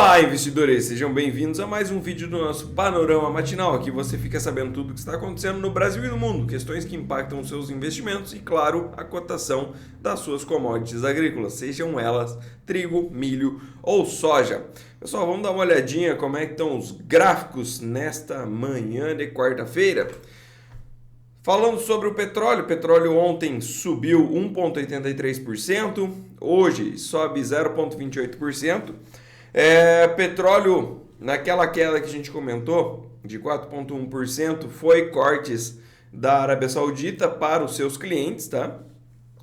Olá, investidores! Sejam bem-vindos a mais um vídeo do nosso Panorama Matinal. Aqui você fica sabendo tudo o que está acontecendo no Brasil e no mundo, questões que impactam os seus investimentos e, claro, a cotação das suas commodities agrícolas, sejam elas trigo, milho ou soja. Pessoal, vamos dar uma olhadinha como é que estão os gráficos nesta manhã de quarta-feira. Falando sobre o petróleo ontem subiu 1,83%, hoje sobe 0,28%. Petróleo, naquela queda que a gente comentou, de 4,1%, foi cortes da Arábia Saudita para os seus clientes, tá?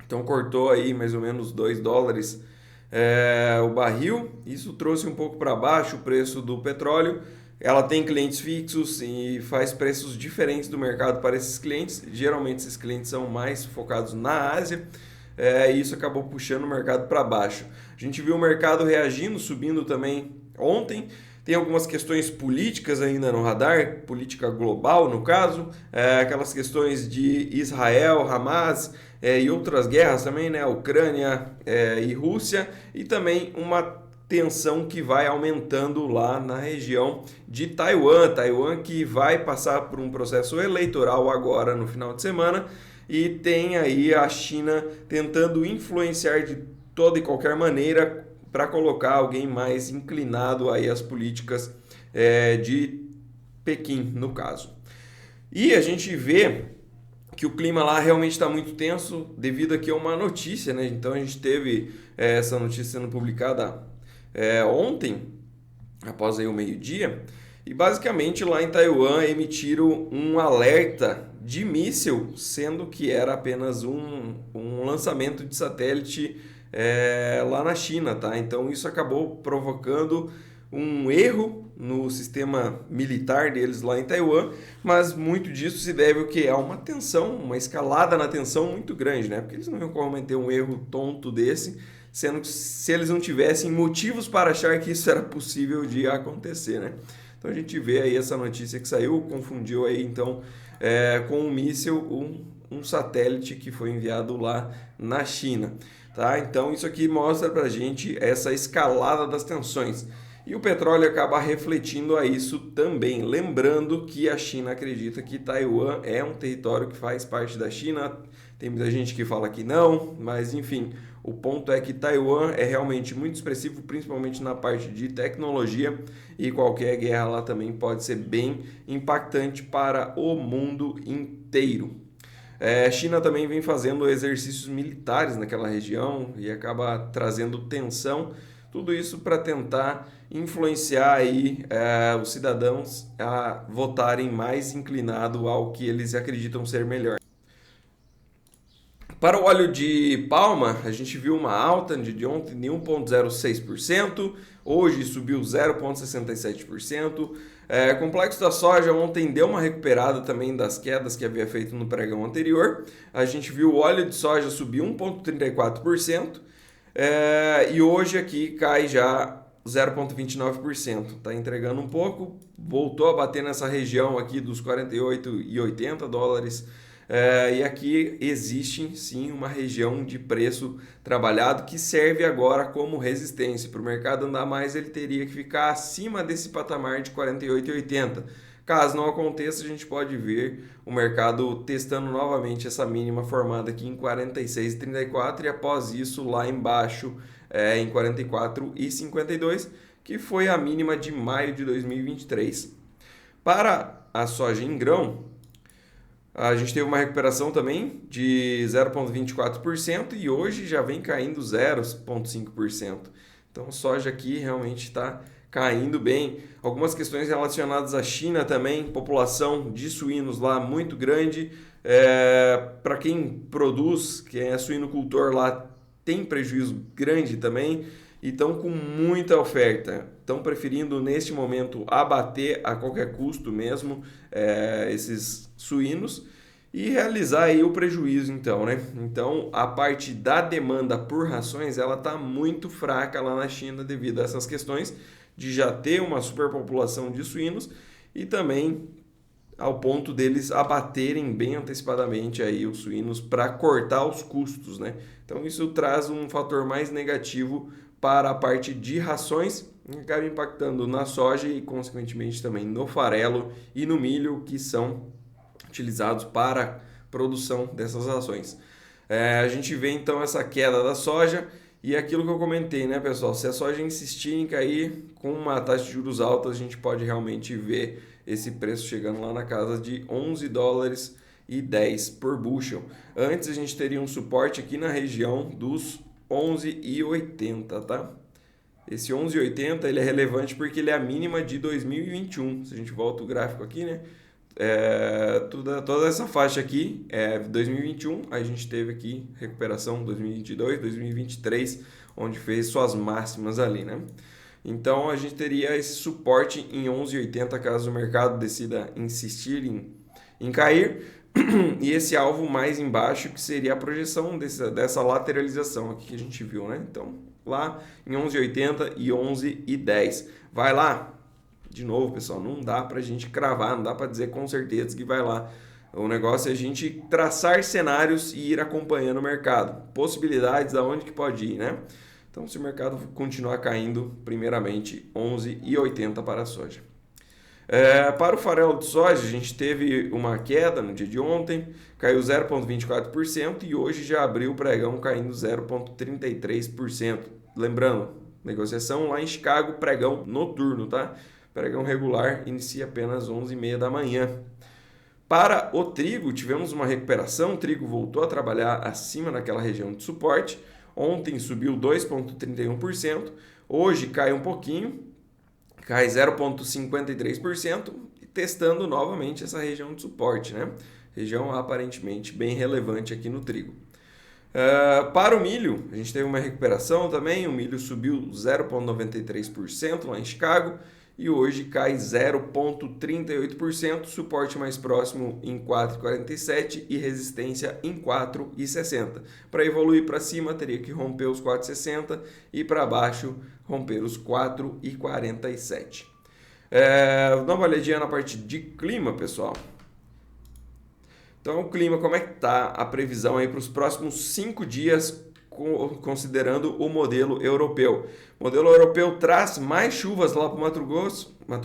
Então cortou aí mais ou menos $2 o barril. Isso trouxe um pouco para baixo o preço do petróleo. Ela tem clientes fixos e faz preços diferentes do mercado para esses clientes. Geralmente esses clientes são mais focados na Ásia. E isso acabou puxando o mercado para baixo. A gente viu o mercado reagindo, subindo também ontem. Tem algumas questões políticas ainda no radar, política global no caso, aquelas questões de Israel, Hamas e outras guerras também, né? Ucrânia e Rússia, e também uma tensão que vai aumentando lá na região de Taiwan que vai passar por um processo eleitoral agora no final de semana, e tem aí a China tentando influenciar de toda e qualquer maneira para colocar alguém mais inclinado aí às políticas de Pequim, no caso. E a gente vê que o clima lá realmente está muito tenso devido aqui a uma notícia, né? Então a gente teve essa notícia sendo publicada ontem, após aí o meio-dia, e basicamente lá em Taiwan emitiram um alerta de míssil, sendo que era apenas um lançamento de satélite lá na China, tá? Então isso acabou provocando um erro no sistema militar deles lá em Taiwan, mas muito disso se deve ao que? A uma tensão, uma escalada na tensão muito grande, né? Porque eles não iam cometer um erro tonto desse, sendo que se eles não tivessem motivos para achar que isso era possível de acontecer, né? Então a gente vê aí essa notícia que saiu, confundiu aí então com um míssil, um satélite que foi enviado lá na China, tá? Então isso aqui mostra pra gente essa escalada das tensões. E o petróleo acaba refletindo a isso também, lembrando que a China acredita que Taiwan é um território que faz parte da China. Tem muita gente que fala que não, mas enfim, o ponto é que Taiwan é realmente muito expressivo, principalmente na parte de tecnologia, e qualquer guerra lá também pode ser bem impactante para o mundo inteiro. A China também vem fazendo exercícios militares naquela região e acaba trazendo tensão, tudo isso para tentar influenciar aí os cidadãos a votarem mais inclinado ao que eles acreditam ser melhor. Para o óleo de palma, a gente viu uma alta de ontem de 1,06%, hoje subiu 0,67%. Complexo da soja ontem deu uma recuperada também das quedas que havia feito no pregão anterior. A gente viu o óleo de soja subir 1,34%, e hoje aqui cai já 0,29%. Está entregando um pouco, voltou a bater nessa região aqui dos $48,80. E aqui existe sim uma região de preço trabalhado que serve agora como resistência. Para o mercado andar mais, ele teria que ficar acima desse patamar de 48,80. Caso não aconteça, a gente pode ver o mercado testando novamente essa mínima formada aqui em 46,34 e após isso lá embaixo em 44,52, que foi a mínima de maio de 2023. Para a soja em grão, a gente teve uma recuperação também de 0,24% e hoje já vem caindo 0,5%. Então, a soja aqui realmente está caindo bem. Algumas questões relacionadas à China também, população de suínos lá muito grande. Para quem produz, quem é suinocultor lá, tem prejuízo grande também. E estão com muita oferta. Estão preferindo, neste momento, abater a qualquer custo mesmo esses suínos e realizar aí o prejuízo, então, né? Então, a parte da demanda por rações, ela está muito fraca lá na China devido a essas questões de já ter uma superpopulação de suínos e também ao ponto deles abaterem bem antecipadamente aí os suínos para cortar os custos, né? Então, isso traz um fator mais negativo para a parte de rações acaba impactando na soja e, consequentemente, também no farelo e no milho, que são utilizados para a produção dessas ações. A gente vê então essa queda da soja e aquilo que eu comentei, né, pessoal? Se a soja insistir em cair com uma taxa de juros alta, a gente pode realmente ver esse preço chegando lá na casa de 11 dólares e 10 por bushel. Antes a gente teria um suporte aqui na região dos 11,80, tá? Esse 11,80 ele é relevante porque ele é a mínima de 2021. Se a gente volta o gráfico aqui, né? Toda essa faixa aqui é 2021, a gente teve aqui recuperação 2022, 2023, onde fez suas máximas ali, né? Então a gente teria esse suporte em 11,80 caso o mercado decida insistir em cair, e esse alvo mais embaixo que seria a projeção dessa lateralização aqui que a gente viu, né? Então lá em 11,80 e 11,10. Vai lá! De novo, pessoal, não dá para a gente cravar, não dá para dizer com certeza que vai lá. O negócio é a gente traçar cenários e ir acompanhando o mercado. Possibilidades aonde que pode ir, né? Então, se o mercado continuar caindo, primeiramente 11,80 para a soja. Para o farelo de soja, a gente teve uma queda no dia de ontem, caiu 0,24% e hoje já abriu o pregão caindo 0,33%. Lembrando, negociação lá em Chicago, pregão noturno, tá? Pregão regular inicia apenas 11h30 da manhã. Para o trigo, tivemos uma recuperação, o trigo voltou a trabalhar acima daquela região de suporte. Ontem subiu 2,31%, hoje cai um pouquinho, cai 0,53%, testando novamente essa região de suporte, né? Região aparentemente bem relevante aqui no trigo. Para o milho, a gente teve uma recuperação também, o milho subiu 0,93% lá em Chicago, e hoje cai 0,38%, suporte mais próximo em 4,47 e resistência em 4,60. Para evoluir para cima, teria que romper os 4,60 e para baixo, romper os 4,47. Dá uma olhadinha na parte de clima, pessoal. Então, o clima, como é que está a previsão aí para os próximos 5 dias, considerando o modelo europeu? O modelo europeu traz mais chuvas lá para o Mato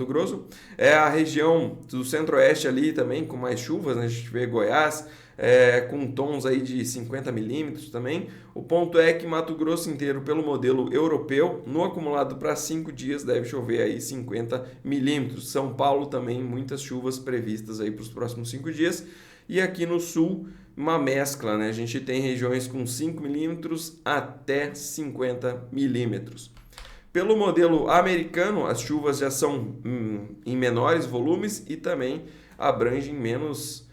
Grosso. É a região do centro-oeste ali também com mais chuvas, né? A gente vê Goiás com tons aí de 50 milímetros também. O ponto é que Mato Grosso inteiro, pelo modelo europeu, no acumulado para 5 dias deve chover aí 50 milímetros. São Paulo também, muitas chuvas previstas aí para os próximos 5 dias. E aqui no sul, uma mescla, né? A gente tem regiões com 5 milímetros até 50 milímetros. Pelo modelo americano, as chuvas já são em menores volumes e também abrangem menos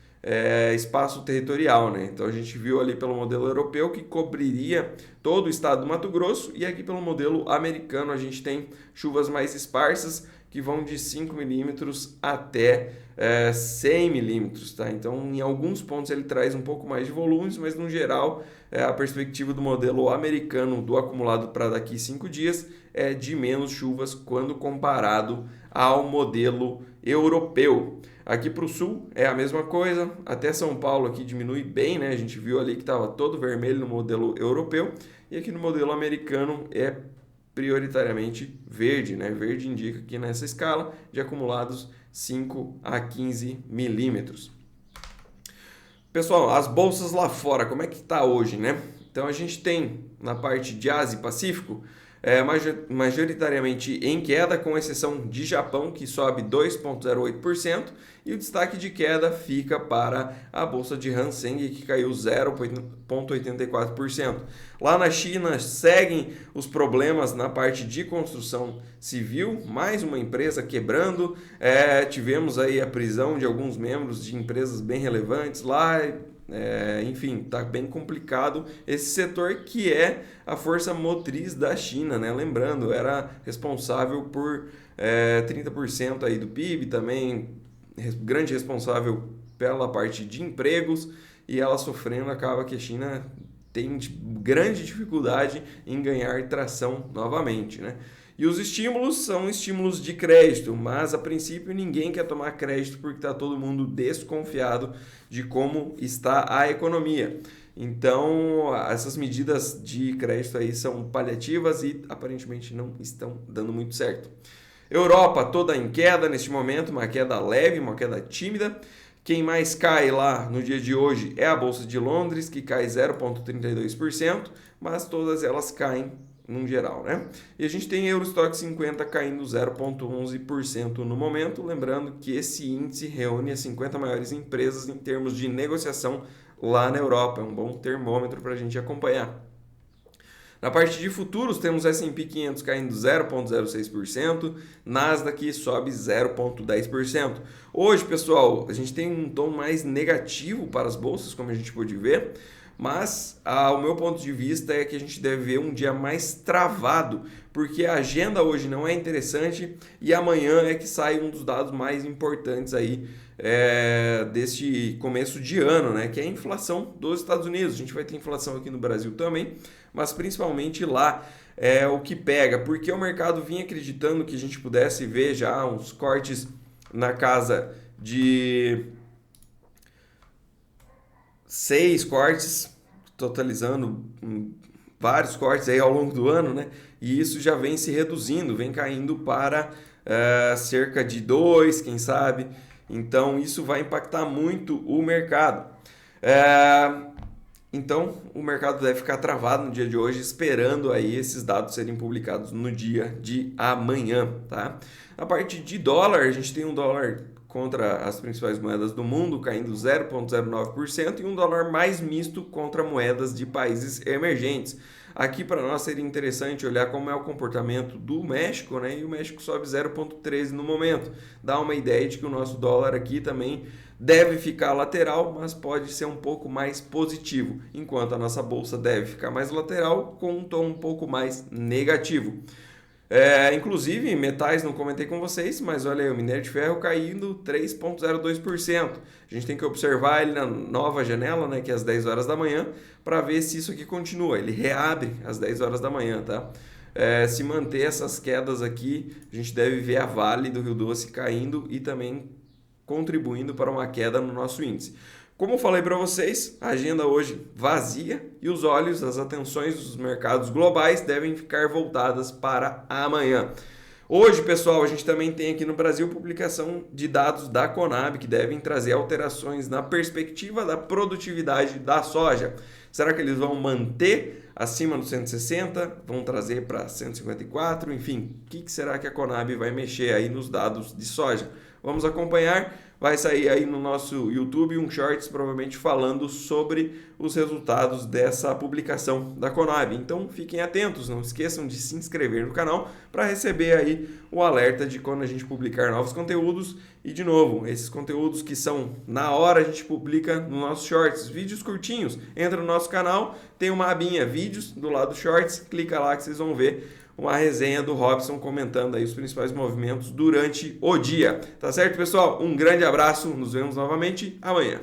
espaço territorial, né? Então a gente viu ali pelo modelo europeu que cobriria todo o estado do Mato Grosso, e aqui pelo modelo americano a gente tem chuvas mais esparsas que vão de 5 milímetros até 100 milímetros, tá? Então, em alguns pontos ele traz um pouco mais de volumes, mas no geral, a perspectiva do modelo americano do acumulado para daqui 5 dias é de menos chuvas quando comparado ao modelo europeu. Aqui para o sul é a mesma coisa, até São Paulo aqui diminui bem, né? A gente viu ali que estava todo vermelho no modelo europeu, e aqui no modelo americano é prioritariamente verde, né? Verde indica que nessa escala de acumulados 5 a 15 milímetros. Pessoal, as bolsas lá fora, como é que está hoje, né? Então a gente tem na parte de Ásia e Pacífico majoritariamente em queda, com exceção de Japão, que sobe 2,08%, e o destaque de queda fica para a bolsa de Hang Seng, que caiu 0,84%. Lá na China seguem os problemas na parte de construção civil, mais uma empresa quebrando, tivemos aí a prisão de alguns membros de empresas bem relevantes lá. Enfim, está bem complicado esse setor, que é a força motriz da China, né? Lembrando, era responsável por 30% aí do PIB, também grande responsável pela parte de empregos, e ela sofrendo, acaba que a China tem grande dificuldade em ganhar tração novamente, né? E os estímulos são estímulos de crédito, mas a princípio ninguém quer tomar crédito porque está todo mundo desconfiado de como está a economia. Então, essas medidas de crédito aí são paliativas e aparentemente não estão dando muito certo. Europa toda em queda neste momento, uma queda leve, uma queda tímida. Quem mais cai lá no dia de hoje é a Bolsa de Londres, que cai 0,32%, mas todas elas caem no geral, né? E a gente tem Eurostoxx 50 caindo 0,11% no momento, lembrando que esse índice reúne as 50 maiores empresas em termos de negociação lá na Europa, é um bom termômetro para a gente acompanhar. Na parte de futuros, temos S&P 500 caindo 0,06%, Nasdaq sobe 0,10%. Hoje, pessoal, a gente tem um tom mais negativo para as bolsas, como a gente pôde ver, mas o meu ponto de vista é que a gente deve ver um dia mais travado, porque a agenda hoje não é interessante e amanhã é que sai um dos dados mais importantes aí deste começo de ano, né, que é a inflação dos Estados Unidos. A gente vai ter inflação aqui no Brasil também, mas principalmente lá é o que pega, porque o mercado vinha acreditando que a gente pudesse ver já uns cortes na casa de 6 cortes, totalizando vários cortes aí ao longo do ano, né? E isso já vem se reduzindo, vem caindo para cerca de 2, quem sabe. Então isso vai impactar muito o mercado. Então o mercado deve ficar travado no dia de hoje, esperando aí esses dados serem publicados no dia de amanhã, tá? Na parte de dólar, a gente tem um dólar contra as principais moedas do mundo caindo 0,09% e um dólar mais misto contra moedas de países emergentes. Aqui para nós seria interessante olhar como é o comportamento do México, né? E o México sobe 0,13 no momento. Dá uma ideia de que o nosso dólar aqui também deve ficar lateral, mas pode ser um pouco mais positivo, enquanto a nossa bolsa deve ficar mais lateral com um tom um pouco mais negativo. Inclusive, metais não comentei com vocês, mas olha aí, o minério de ferro caindo 3,02%. A gente tem que observar ele na nova janela, né, que é às 10 horas da manhã, para ver se isso aqui continua. Ele reabre às 10 horas da manhã, tá? Se manter essas quedas aqui, a gente deve ver a Vale do Rio Doce caindo e também contribuindo para uma queda no nosso índice. Como eu falei para vocês, a agenda hoje vazia e os olhos, as atenções dos mercados globais devem ficar voltadas para amanhã. Hoje, pessoal, a gente também tem aqui no Brasil publicação de dados da Conab que devem trazer alterações na perspectiva da produtividade da soja. Será que eles vão manter acima dos 160? Vão trazer para 154? Enfim, o que será que a Conab vai mexer aí nos dados de soja? Vamos acompanhar. Vai sair aí no nosso YouTube um shorts provavelmente falando sobre os resultados dessa publicação da Conab. Então fiquem atentos, não esqueçam de se inscrever no canal para receber aí o alerta de quando a gente publicar novos conteúdos. E de novo, esses conteúdos que são na hora a gente publica no nosso shorts, vídeos curtinhos. Entra no nosso canal, tem uma abinha vídeos do lado do shorts, clica lá que vocês vão ver uma resenha do Robson comentando aí os principais movimentos durante o dia. Tá certo, pessoal? Um grande abraço, nos vemos novamente amanhã.